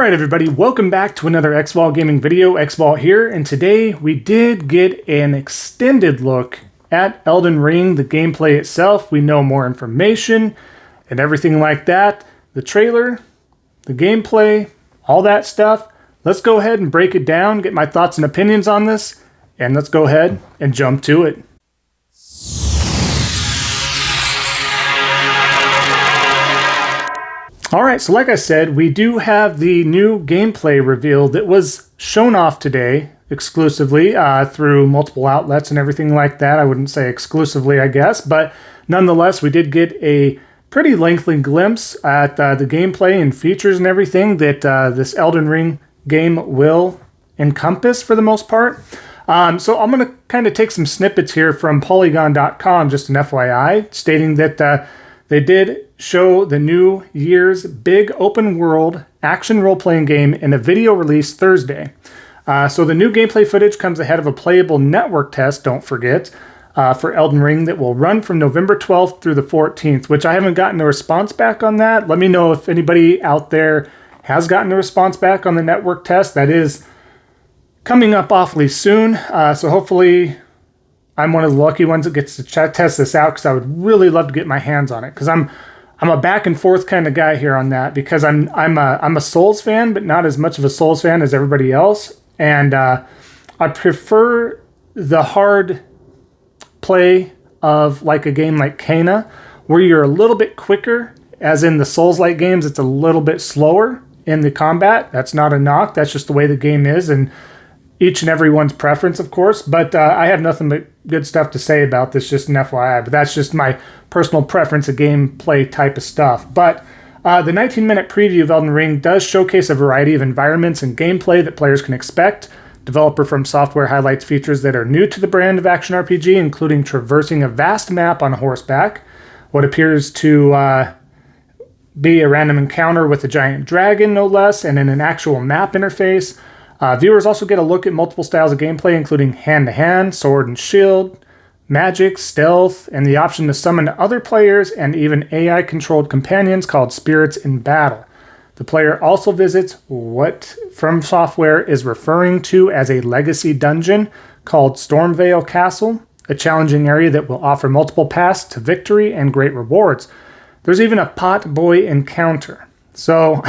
Alright everybody, welcome back to another Xvault gaming video. Xvault here, and today we did get an extended look at Elden Ring, the gameplay itself. We know more information and everything like that. The trailer, the gameplay, all that stuff. Let's go ahead and break it down, get my thoughts and opinions on this, and let's go ahead and jump to it. Alright, so like I said, we do have the new gameplay reveal that was shown off today exclusively through multiple outlets and everything like that. I wouldn't say exclusively, I guess, but nonetheless, we did get a pretty lengthy glimpse at the gameplay and features and everything that this Elden Ring game will encompass for the most part. So I'm going to kind of take some snippets here from Polygon.com, just an FYI, stating that they did show the new year's big open world action role-playing game in a video release Thursday. So the new gameplay footage comes ahead of a playable network test, don't forget, for Elden Ring that will run from November 12th through the 14th, which I haven't gotten a response back on that. Let me know if anybody out there has gotten a response back on the network test. That is coming up awfully soon, so hopefully I'm one of the lucky ones that gets to test this out, because I would really love to get my hands on it, because I'm a back and forth kind of guy here on that, because I'm a Souls fan, but not as much of a Souls fan as everybody else, and I prefer the hard play of like a game like Kena, where you're a little bit quicker, as in the Souls-like games, it's a little bit slower in the combat. That's not a knock, that's just the way the game is, and each and everyone's preference, of course, but I have nothing but good stuff to say about this, just an FYI, but that's just my personal preference of gameplay type of stuff. But the 19-minute preview of Elden Ring does showcase a variety of environments and gameplay that players can expect. Developer From Software highlights features that are new to the brand of action RPG, including traversing a vast map on horseback, what appears to be a random encounter with a giant dragon, no less, and in an actual map interface. Viewers also get a look at multiple styles of gameplay, including hand-to-hand, sword and shield, magic, stealth, and the option to summon other players and even AI-controlled companions called spirits in battle. The player also visits what From Software is referring to as a legacy dungeon called Stormvale Castle, a challenging area that will offer multiple paths to victory and great rewards. There's even a pot boy encounter. So,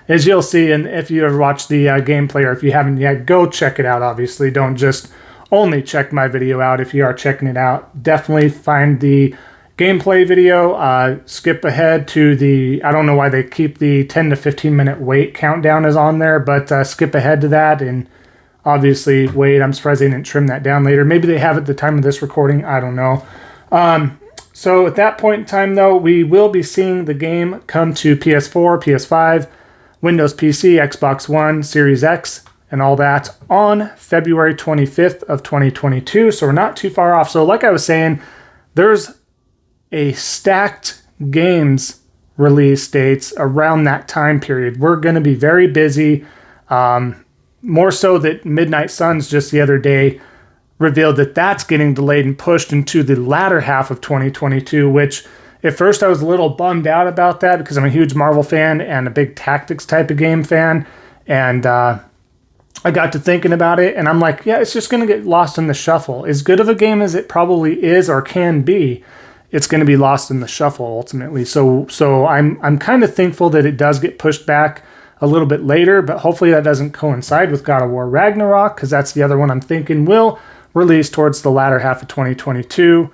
as you'll see, and if you ever watched the gameplay, or if you haven't yet, go check it out, obviously. Don't just only check my video out. If you are checking it out, definitely find the gameplay video. Skip ahead to the, I don't know why they keep the 10 to 15 minute wait countdown is on there, but skip ahead to that and obviously wait. I'm surprised they didn't trim that down later. Maybe they have at the time of this recording. I don't know. So at that point in time, though, we will be seeing the game come to PS4, PS5, Windows PC, Xbox One, Series X, and all that on February 25th of 2022. So we're not too far off. So like I was saying, there's a stacked games release dates around that time period. We're going to be very busy. More so that Midnight Suns just the other day revealed that that's getting delayed and pushed into the latter half of 2022, which at first I was a little bummed out about that, because I'm a huge Marvel fan and a big tactics type of game fan. And I got to thinking about it, and I'm like, yeah, it's just going to get lost in the shuffle. As good of a game as it probably is or can be, it's going to be lost in the shuffle ultimately. So I'm kind of thankful that it does get pushed back a little bit later, but hopefully that doesn't coincide with God of War Ragnarok, because that's the other one I'm thinking will release towards the latter half of 2022.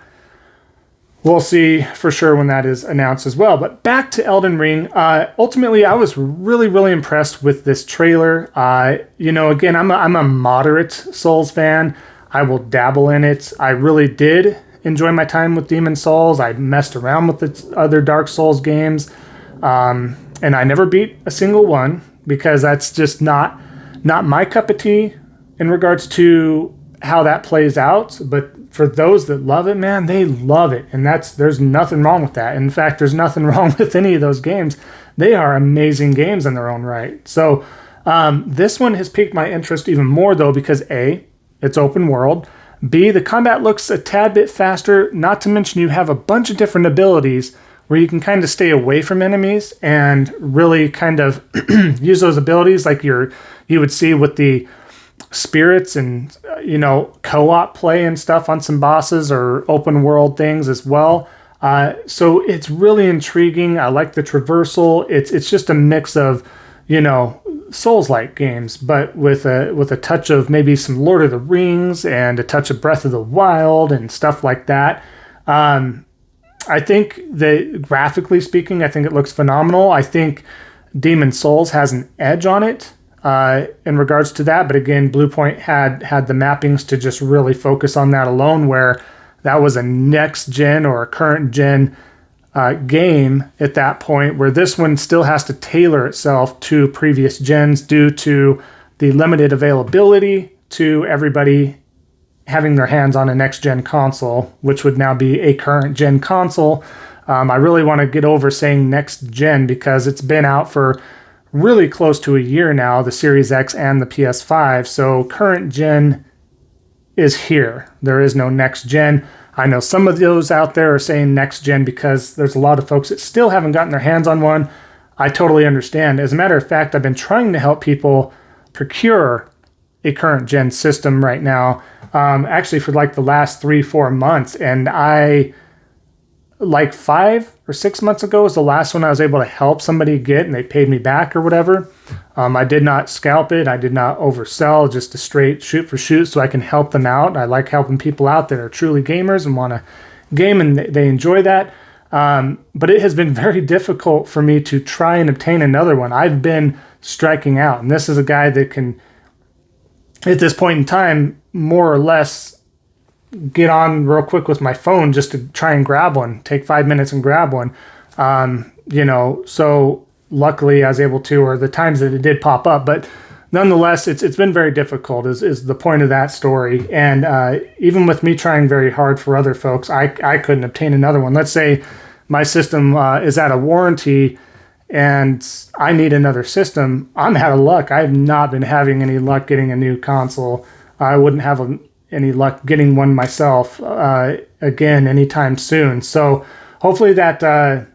We'll see for sure when that is announced as well. But back to Elden Ring. Ultimately, I was really, really impressed with this trailer. Again, I'm a moderate Souls fan. I will dabble in it. I really did enjoy my time with Demon Souls. I messed around with the other Dark Souls games. And I never beat a single one, because that's just not my cup of tea in regards to how that plays out. But for those that love it, man, they love it. And there's nothing wrong with that. In fact, there's nothing wrong with any of those games. They are amazing games in their own right. So this one has piqued my interest even more, though, because A, it's open world. B, the combat looks a tad bit faster, not to mention you have a bunch of different abilities where you can kind of stay away from enemies and really kind of use those abilities like you would see with the spirits and co-op play and stuff on some bosses or open world things as well. So it's really intriguing. I like the traversal. It's just a mix of Souls-like games, but with a touch of maybe some Lord of the Rings and a touch of Breath of the Wild and stuff like that. I think that graphically speaking, I think it looks phenomenal. I think Demon Souls has an edge on it in regards to that. But again, Bluepoint had the mappings to just really focus on that alone, where that was a next gen or a current gen game at that point, where this one still has to tailor itself to previous gens due to the limited availability to everybody having their hands on a next gen console, which would now be a current gen console. I really want to get over saying next gen because it's been out for really close to a year now, the Series X and the PS5. So current gen is here. There is no next gen. I know some of those out there are saying next gen because there's a lot of folks that still haven't gotten their hands on one. I totally understand. As a matter of fact, I've been trying to help people procure a current gen system right now, actually for like the last 3-4 months. And like 5 or 6 months ago was the last one I was able to help somebody get, and they paid me back or whatever. I did not scalp it. I did not oversell, just a straight shoot for shoot so I can help them out. I like helping people out that are truly gamers and want to game, and they enjoy that. But it has been very difficult for me to try and obtain another one. I've been striking out, and this is a guy that can, at this point in time, more or less get on real quick with my phone just to try and grab one, take 5 minutes and grab one. So luckily I was able to, or the times that it did pop up, but nonetheless, it's been very difficult is the point of that story. And even with me trying very hard for other folks, I couldn't obtain another one. Let's say my system is out of warranty and I need another system. I'm out of luck. I've not been having any luck getting a new console. I wouldn't have any luck getting one myself again anytime soon. So hopefully that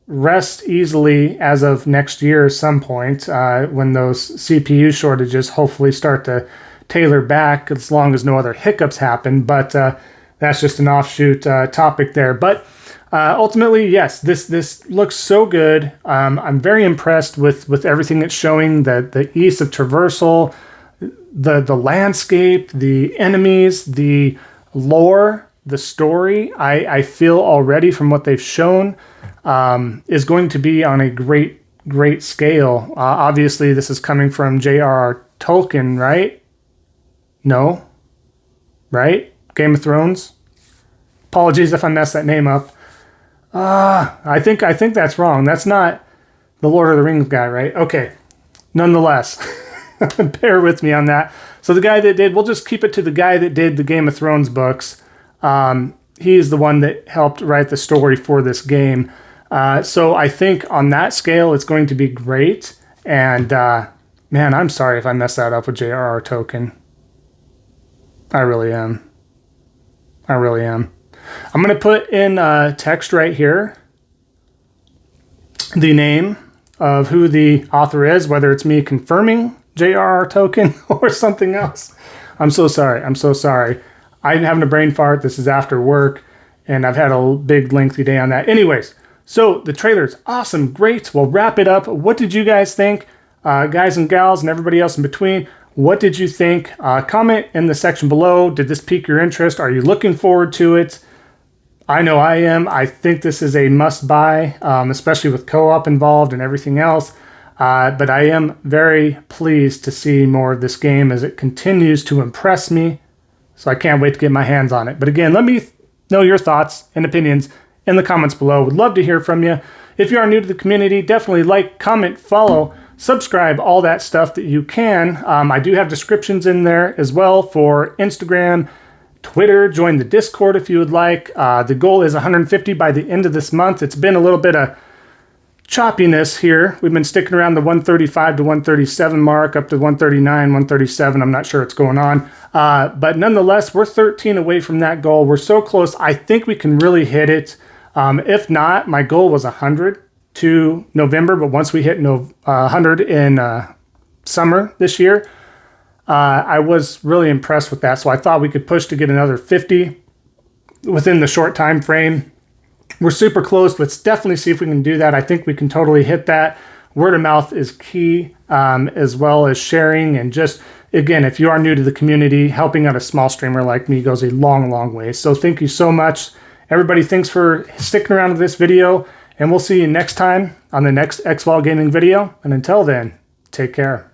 rests easily as of next year at some point when those CPU shortages hopefully start to tailor back, as long as no other hiccups happen. But that's just an offshoot topic there. But ultimately, yes, this looks so good. I'm very impressed with everything it's showing, the ease of traversal, the landscape, the enemies, the lore, the story. I feel already from what they've shown is going to be on a great scale. Obviously, this is coming from J.R.R. Tolkien, right? No? Right? Game of Thrones? Apologies if I messed that name up. I think that's wrong. That's not the Lord of the Rings guy, right? Okay. Nonetheless, bear with me on that. So the guy that did, we'll just keep it to the guy that did the Game of Thrones books. He's the one that helped write the story for this game. So I think on that scale, it's going to be great. And man, I'm sorry if I messed that up with J.R.R. Tolkien. I really am. I'm going to put in text right here the name of who the author is, whether it's me confirming J.R.R. Tolkien or something else. I'm so sorry. I'm having a brain fart. This is after work, and I've had a big, lengthy day on that. Anyways, so the trailer's awesome. Great. We'll wrap it up. What did you guys think? Guys and gals and everybody else in between, what did you think? Comment in the section below. Did this pique your interest? Are you looking forward to it? I know I am. I think this is a must-buy, especially with co-op involved and everything else. But I am very pleased to see more of this game as it continues to impress me. So I can't wait to get my hands on it. But again, let me know your thoughts and opinions in the comments below. Would love to hear from you. If you are new to the community, definitely like, comment, follow, subscribe, all that stuff that you can. I do have descriptions in there as well for Instagram, Twitter. Join the Discord if you would like. The goal is 150 by the end of this month. It's been a little bit of choppiness here. We've been sticking around the 135 to 137 mark, up to 139, 137. I'm not sure what's going on. But nonetheless, we're 13 away from that goal. We're so close. I think we can really hit it. If not, my goal was 100 to November, but once we hit 100 in summer this year, I was really impressed with that. So I thought we could push to get another 50 within the short time frame. We're super close. Let's definitely see if we can do that. I think we can totally hit that. Word of mouth is key, as well as sharing. And just, again, if you are new to the community, helping out a small streamer like me goes a long, long way. So thank you so much. Everybody, thanks for sticking around to this video. And we'll see you next time on the next Xvault Gaming video. And until then, take care.